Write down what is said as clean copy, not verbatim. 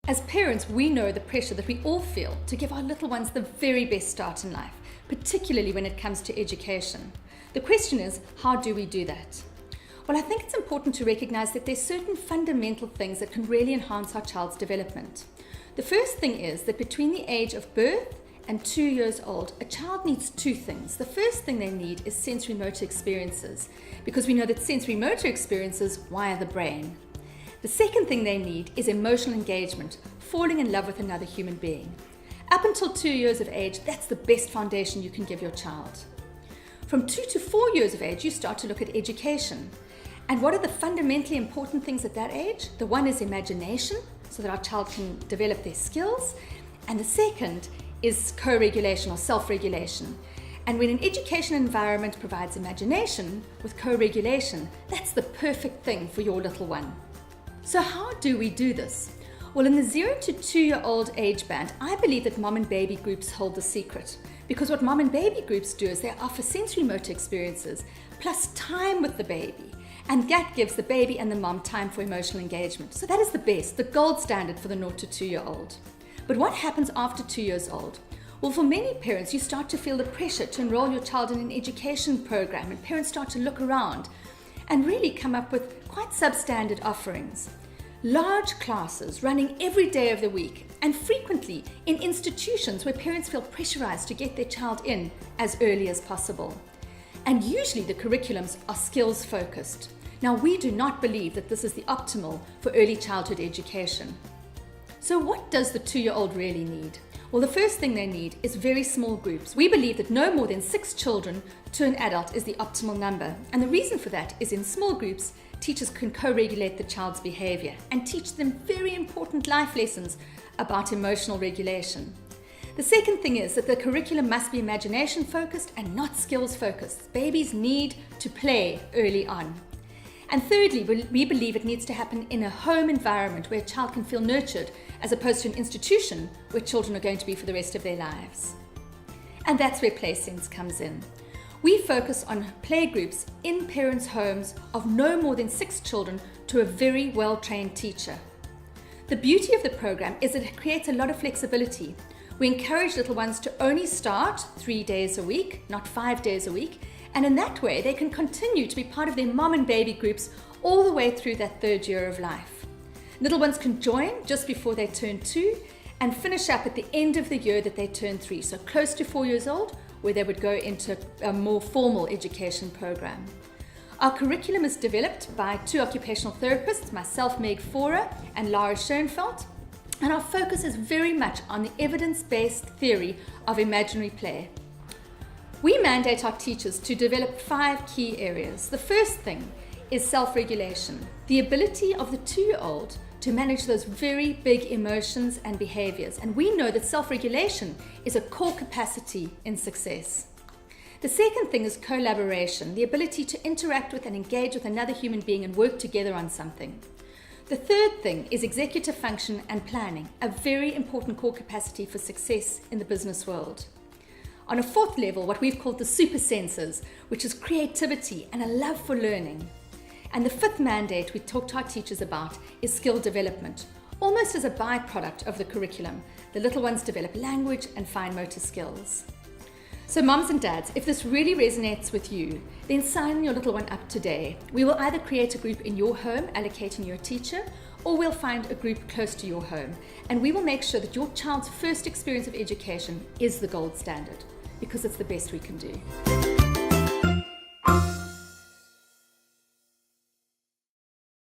As parents, we know the pressure that we all feel to give our little ones the very best start in life, particularly when it comes to education. The question is, how do we do that? Well, I think it's important to recognize that there's certain fundamental things that can really enhance our child's development. The first thing is that between the age of birth and 2 years old, a child needs two things. The first thing they need is sensory motor experiences, because we know that sensory motor experiences wire the brain. The second thing they need is emotional engagement, falling in love with another human being. Up until 2 years of age, that's the best foundation you can give your child. From 2 to 4 years of age, you start to look at education. And what are the fundamentally important things at that age? The one is imagination, so that our child can develop their skills. And the second is co-regulation or self-regulation. And when an education environment provides imagination with co-regulation, that's the perfect thing for your little one. So how do we do this? Well, in the 0 to 2 year old age band, I believe that mom and baby groups hold the secret. Because what mom and baby groups do is they offer sensory motor experiences plus time with the baby. And that gives the baby and the mom time for emotional engagement. So that is the best, the gold standard for the 0 to 2 year old. But what happens after 2 years old? Well, for many parents, you start to feel the pressure to enroll your child in an education program, and parents start to look around and really come up with quite substandard offerings. Large classes running every day of the week, and frequently in institutions where parents feel pressurized to get their child in as early as possible. And usually the curriculums are skills focused. Now, we do not believe that this is the optimal for early childhood education. So what does the 2 year old really need? Well, the first thing they need is very small groups. We believe that no more than 6 children to an adult is the optimal number. And the reason for that is in small groups, teachers can co-regulate the child's behavior and teach them very important life lessons about emotional regulation. The second thing is that the curriculum must be imagination focused and not skills focused. Babies need to play early on. And thirdly, we believe it needs to happen in a home environment where a child can feel nurtured, as opposed to an institution where children are going to be for the rest of their lives. And that's where PlaySense comes in. We focus on play groups in parents' homes of no more than 6 children to a very well-trained teacher. The beauty of the program is that it creates a lot of flexibility. We encourage little ones to only start 3 days a week, not 5 days a week, and in that way they can continue to be part of their mom and baby groups all the way through that 3rd year of life. Little ones can join just before they turn 2 and finish up at the end of the year that they turn 3, so close to 4 years old, where they would go into a more formal education program. Our curriculum is developed by 2 occupational therapists, myself, Meg Faure and Lara Schoenfeld, and our focus is very much on the evidence-based theory of imaginary play. We mandate our teachers to develop 5 key areas. The first thing is self-regulation, the ability of the 2-year-old to manage those very big emotions and behaviors. And we know that self-regulation is a core capacity in success. The second thing is collaboration, the ability to interact with and engage with another human being and work together on something. The third thing is executive function and planning, a very important core capacity for success in the business world. On a 4th level, what we've called the super senses, which is creativity and a love for learning. And the 5th mandate we talk to our teachers about is skill development, almost as a byproduct of the curriculum. The little ones develop language and fine motor skills. So moms and dads, if this really resonates with you, then sign your little one up today. We will either create a group in your home, allocating your teacher, or we'll find a group close to your home. And we will make sure that your child's first experience of education is the gold standard, because it's the best we can do.